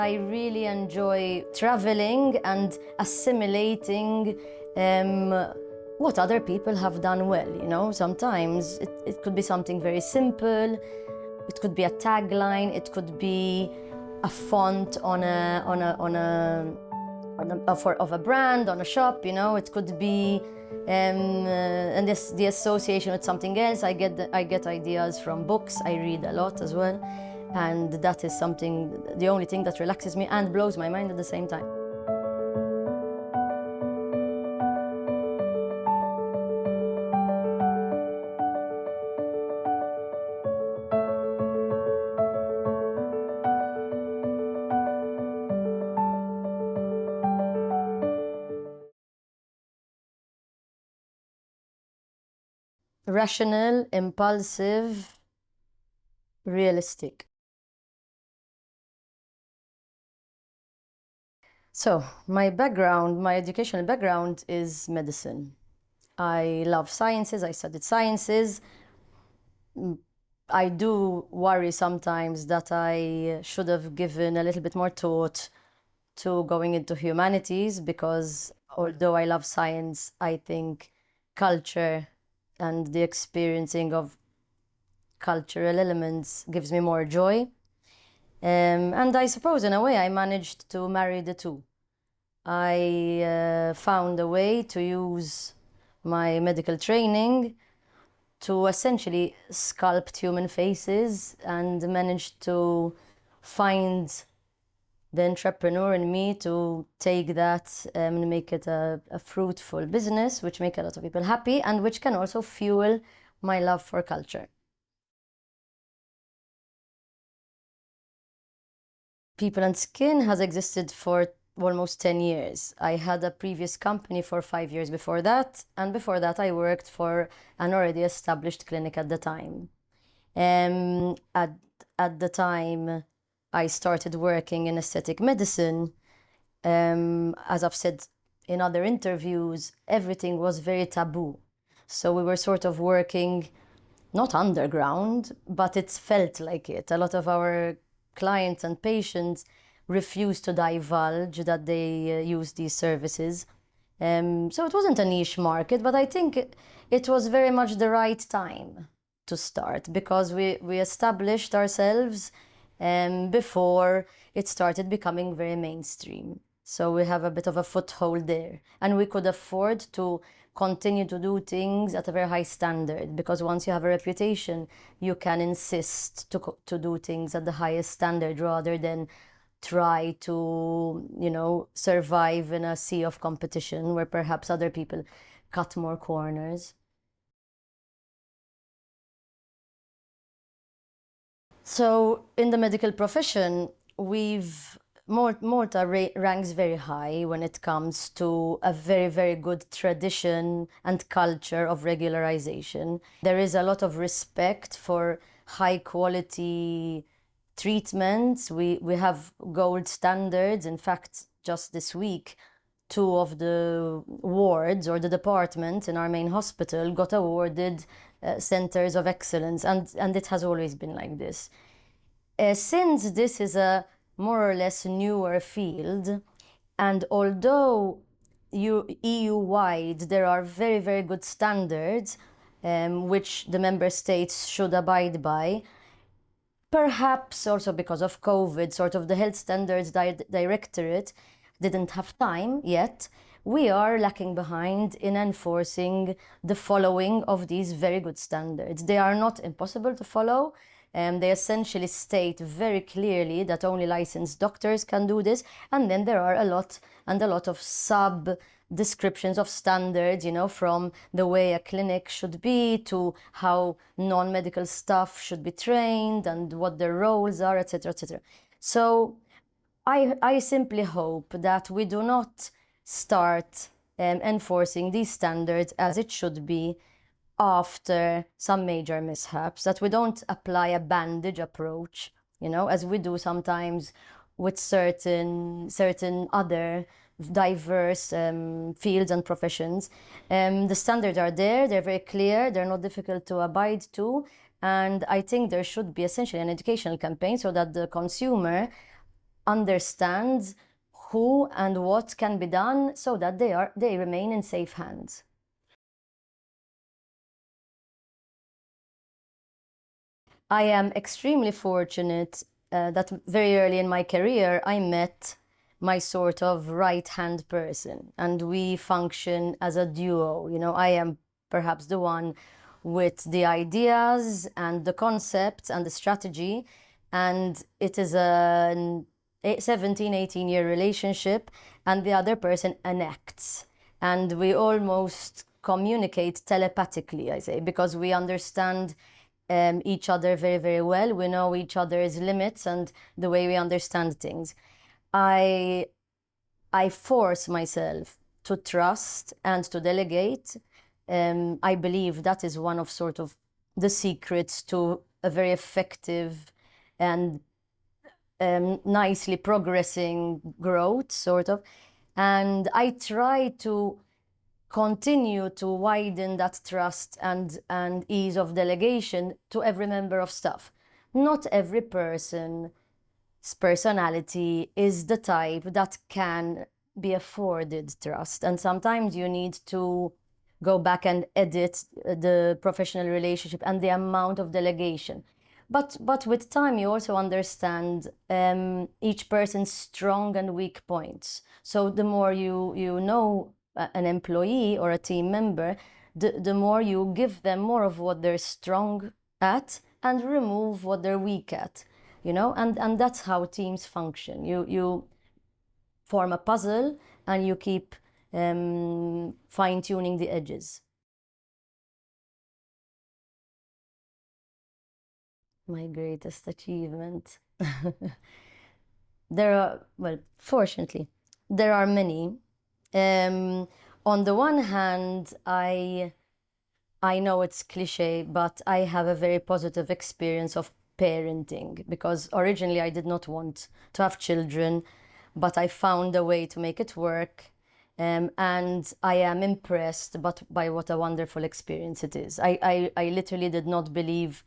I really enjoy traveling and assimilating what other people have done well, you know. Sometimes it could be something very simple, it could be a tagline, it could be a font of a brand, on a shop, you know. It could be and the association with something else. I get ideas from books. I read a lot as well, and that is the only thing that relaxes me and blows my mind at the same time. Rational, impulsive, realistic. So, my educational background is medicine. I love sciences, I studied sciences. I do worry sometimes that I should have given a little bit more thought to going into humanities, because although I love science, I think culture and the experiencing of cultural elements gives me more joy. And I suppose in a way I managed to marry the two. I found a way to use my medical training to essentially sculpt human faces and managed to find the entrepreneur in me to take that and make it a fruitful business, which make a lot of people happy and which can also fuel my love for culture. People and Skin has existed for almost 10 years. I had a previous company for 5 years before that, and before that I worked for an already established clinic at the time. At the time I started working in aesthetic medicine, as I've said in other interviews, everything was very taboo. So we were sort of working not underground, but it felt like it. A lot of our clients and patients refused to divulge that they use these services. So it wasn't a niche market, but I think it was very much the right time to start, because we established ourselves before it started becoming very mainstream. So we have a bit of a foothold there, and we could afford to continue to do things at a very high standard, because once you have a reputation, you can insist to do things at the highest standard rather than try to, you know, survive in a sea of competition where perhaps other people cut more corners. So in the medical profession, Malta ranks very high when it comes to a very, very good tradition and culture of regularization. There is a lot of respect for high quality treatments. We have gold standards. In fact, just this week, two of the wards or the departments in our main hospital got awarded centers of excellence, and it has always been like this. Since this is a more or less newer field, and although EU-wide there are very, very good standards which the member states should abide by, perhaps also because of COVID, sort of the Health Standards Directorate didn't have time yet. We are lacking behind in enforcing the following of these very good standards. They are not impossible to follow. They essentially state very clearly that only licensed doctors can do this. And then there are a lot of sub descriptions of standards, you know, from the way a clinic should be to how non-medical staff should be trained and what their roles are, etc., etc. So I simply hope that we do not start enforcing these standards as it should be after some major mishaps, that we don't apply a bandage approach, you know, as we do sometimes with certain other diverse fields and professions. The standards are there, they're very clear, they're not difficult to abide to, and I think there should be essentially an educational campaign so that the consumer understands who and what can be done so that they remain in safe hands. I am extremely fortunate that very early in my career I met my sort of right-hand person, and we function as a duo. You know, I am perhaps the one with the ideas and the concepts and the strategy, and it is a 17, 18-year relationship, and the other person enacts. And we almost communicate telepathically, I say, because we understand each other very, very well. We know each other's limits and the way we understand things. I I force myself to trust and to delegate. I believe that is one of sort of the secrets to a very effective and nicely progressing growth, sort of. And I try to continue to widen that trust and ease of delegation to every member of staff. Not every person's personality is the type that can be afforded trust, and sometimes you need to go back and edit the professional relationship and the amount of delegation. But with time, you also understand each person's strong and weak points. So the more you know an employee or a team member, the more you give them more of what they're strong at and remove what they're weak at. You know, and that's how teams function. You form a puzzle and you keep fine-tuning the edges. My greatest achievement. There are, well, fortunately, there are many. Um, on the one hand, I know it's cliche, but I have a very positive experience of parenting because originally I did not want to have children, but I found a way to make it work. And I am impressed by what a wonderful experience it is. I literally did not believe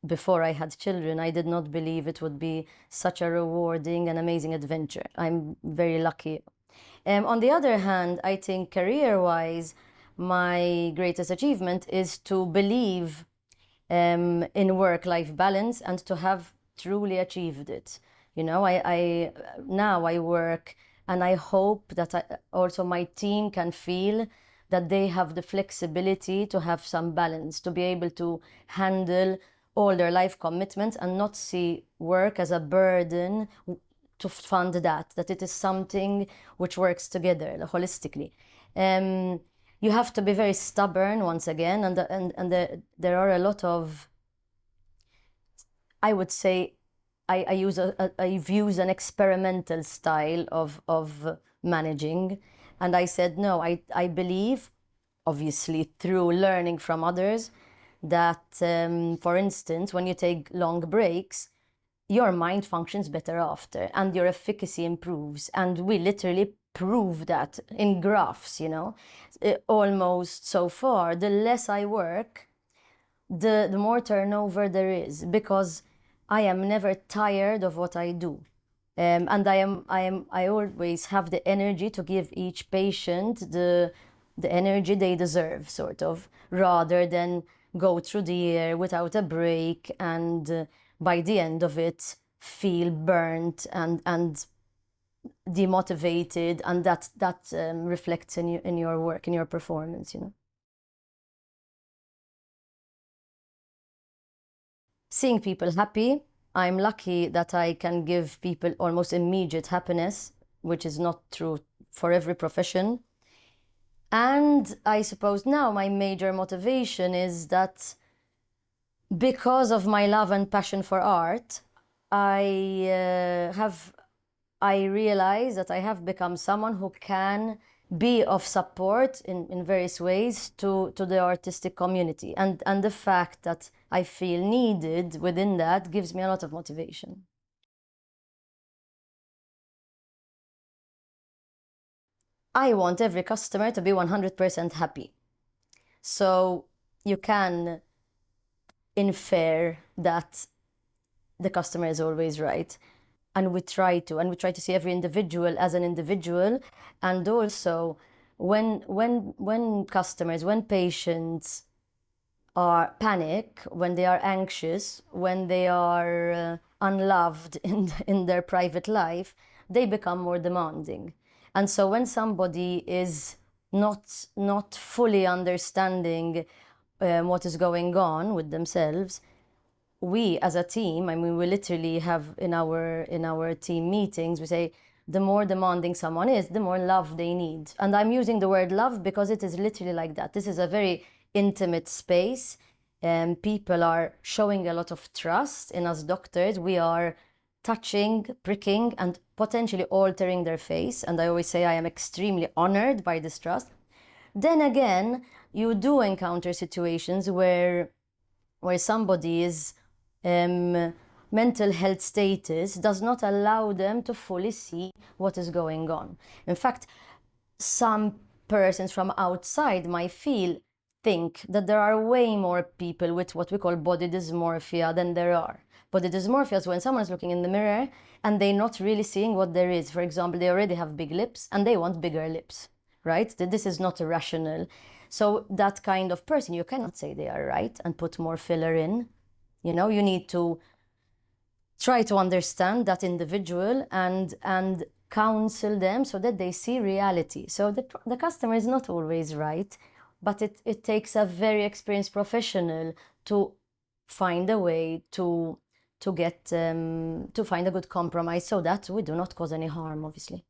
before I had children, I did not believe it would be such a rewarding and amazing adventure. I'm very lucky. On the other hand, I think career-wise, my greatest achievement is to believe in work-life balance and to have truly achieved it. You know, I now I work and I hope that also my team can feel that they have the flexibility to have some balance, to be able to handle all their life commitments and not see work as a burden to fund that it is something which works together holistically. You have to be very stubborn once again, there are a lot of, I would say, I've used an experimental style of managing, and I said no. I believe, obviously through learning from others, that for instance, when you take long breaks, your mind functions better after and your efficacy improves. And we literally prove that in graphs, you know. Almost so far, the less I work, the more turnover there is, because I am never tired of what I do. And I always have the energy to give each patient the energy they deserve, sort of, rather than go through the year without a break and by the end of it feel burnt and demotivated, and that reflects in your work, in your performance, you know. Seeing people happy. I'm lucky that I can give people almost immediate happiness, which is not true for every profession. And I suppose now my major motivation is that because of my love and passion for art, I realize that I have become someone who can be of support in various ways to the artistic community. And the fact that I feel needed within that gives me a lot of motivation. I want every customer to be 100% happy. So you can infer that the customer is always right. and we try to see every individual as an individual. And also, when customers, when patients are panic, when they are anxious, when they are unloved in their private life, they become more demanding. And so when somebody is not fully understanding what is going on with themselves, we as a team, I mean, we literally have in our team meetings, we say the more demanding someone is, the more love they need. And I'm using the word love because it is literally like that. This is a very intimate space, and people are showing a lot of trust in us doctors. We are touching, pricking, and potentially altering their face. And I always say I am extremely honored by this trust. Then again, you do encounter situations where somebody's mental health status does not allow them to fully see what is going on. In fact, some persons from outside might think that there are way more people with what we call body dysmorphia than there are. Body dysmorphia is when someone is looking in the mirror and they're not really seeing what there is. For example, they already have big lips and they want bigger lips, right? This is not irrational. So that kind of person, you cannot say they are right and put more filler in. You need to try to understand that individual and counsel them so that they see reality. So the customer is not always right, but it takes a very experienced professional to find a way to get to find a good compromise so that we do not cause any harm, obviously.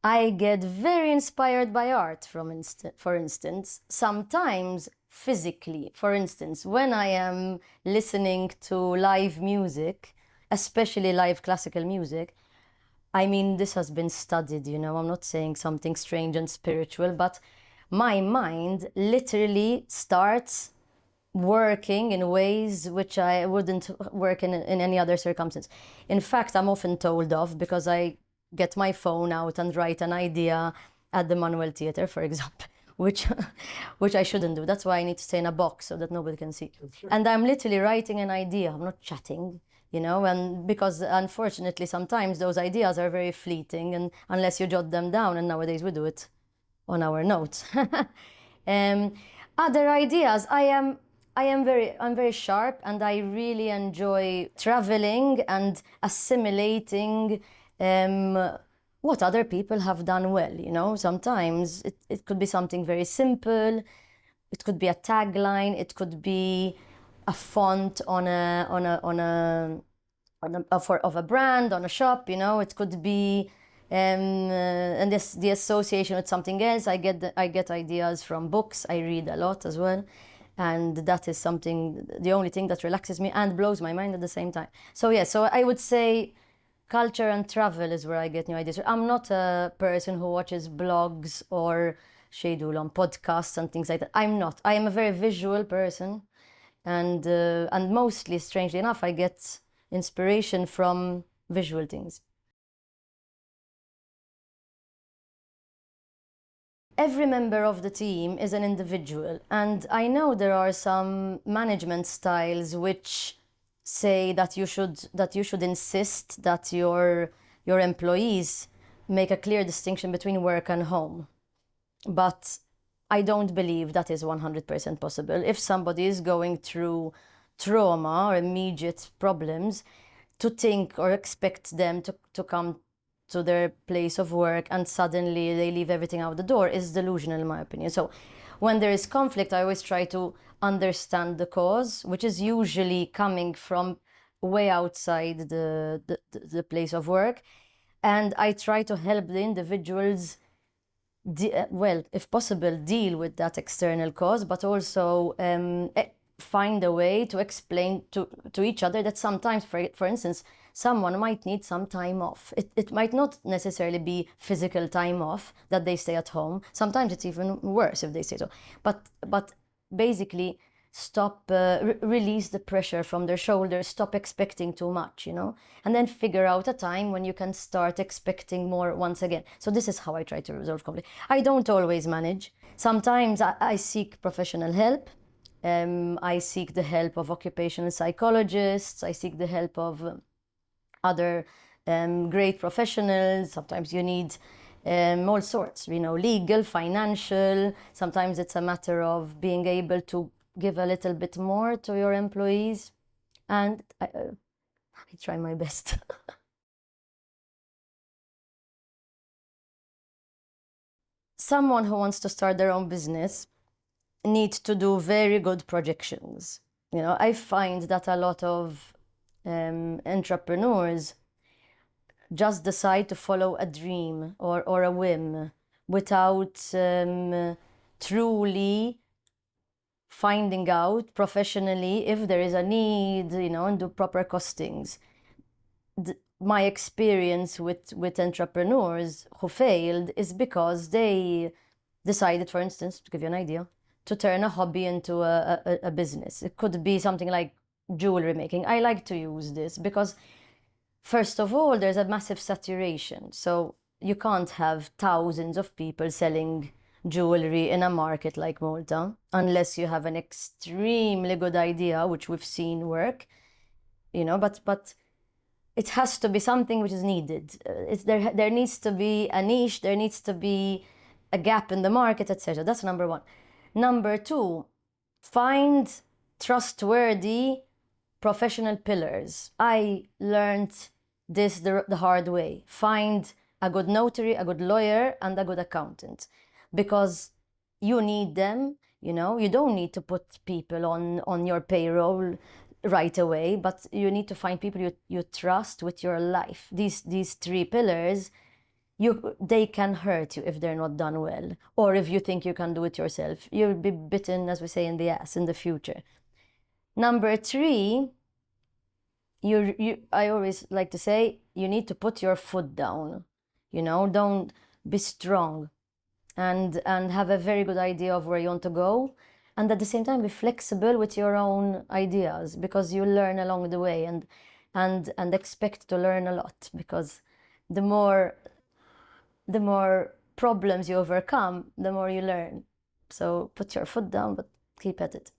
I get very inspired by art, for instance, sometimes physically. For instance, when I am listening to live music, especially live classical music, I mean, this has been studied, I'm not saying something strange and spiritual, but my mind literally starts working in ways which I wouldn't work in any other circumstance. In fact, I'm often told off because I get my phone out and write an idea at the Manuel Theatre, for example, which which I shouldn't do. That's why I need to stay in a box so that nobody can see. Sure. And I'm literally writing an idea. I'm not chatting, and because unfortunately sometimes those ideas are very fleeting, and unless you jot them down, and nowadays we do it on our notes. um, Other ideas, I'm very sharp, and I really enjoy traveling and assimilating what other people have done well. Sometimes it could be something very simple, it could be a tagline, it could be a font on of a brand, on a shop, it could be and the association with something else. I get ideas from books. I read a lot as well, and that is the only thing that relaxes me and blows my mind at the same time. So yeah, so I would say culture and travel is where I get new ideas. I'm not a person who watches blogs or schedule on podcasts and things like that. I'm not. I am a very visual person, and mostly, strangely enough, I get inspiration from visual things. Every member of the team is an individual, and I know there are some management styles which say that you should insist that your employees make a clear distinction between work and home. But I don't believe that is 100% possible. If somebody is going through trauma or immediate problems, to think or expect them to come to their place of work and suddenly they leave everything out the door is delusional, in my opinion. So when there is conflict, I always try to understand the cause, which is usually coming from way outside the place of work. And I try to help the individuals, if possible, deal with that external cause, but also find a way to explain to each other that sometimes, for instance, someone might need some time off. It might not necessarily be physical time off, that they stay at home. Sometimes it's even worse if they stay so. But basically, release the pressure from their shoulders, stop expecting too much, and then figure out a time when you can start expecting more once again. So this is how I try to resolve conflict. I don't always manage. Sometimes I seek professional help. I seek the help of occupational psychologists. I seek the help of other great professionals. Sometimes you need all sorts, legal, financial. Sometimes it's a matter of being able to give a little bit more to your employees. And I try my best. Someone who wants to start their own business needs to do very good projections. I find that a lot of entrepreneurs just decide to follow a dream or a whim without truly finding out professionally if there is a need, and do proper costings. My experience with entrepreneurs who failed is because they decided, for instance, to give you an idea, to turn a hobby into a business. It could be something like jewelry making. I like to use this because, first of all, there's a massive saturation. So you can't have thousands of people selling jewelry in a market like Malta unless you have an extremely good idea, which we've seen work, but it has to be something which is needed. There needs to be a niche, there needs to be a gap in the market, etc. That's number one. Number two, find trustworthy professional pillars. I learned this the hard way. Find a good notary, a good lawyer, and a good accountant, because you need them. You don't need to put people on your payroll right away, but you need to find people you trust with your life. These three pillars, they can hurt you if they're not done well, or if you think you can do it yourself. You'll be bitten, as we say, in the ass in the future. Number three, I always like to say, you need to put your foot down. Don't be strong and have a very good idea of where you want to go, and at the same time be flexible with your own ideas, because you learn along the way, and expect to learn a lot, because the more problems you overcome, the more you learn. So put your foot down, but keep at it.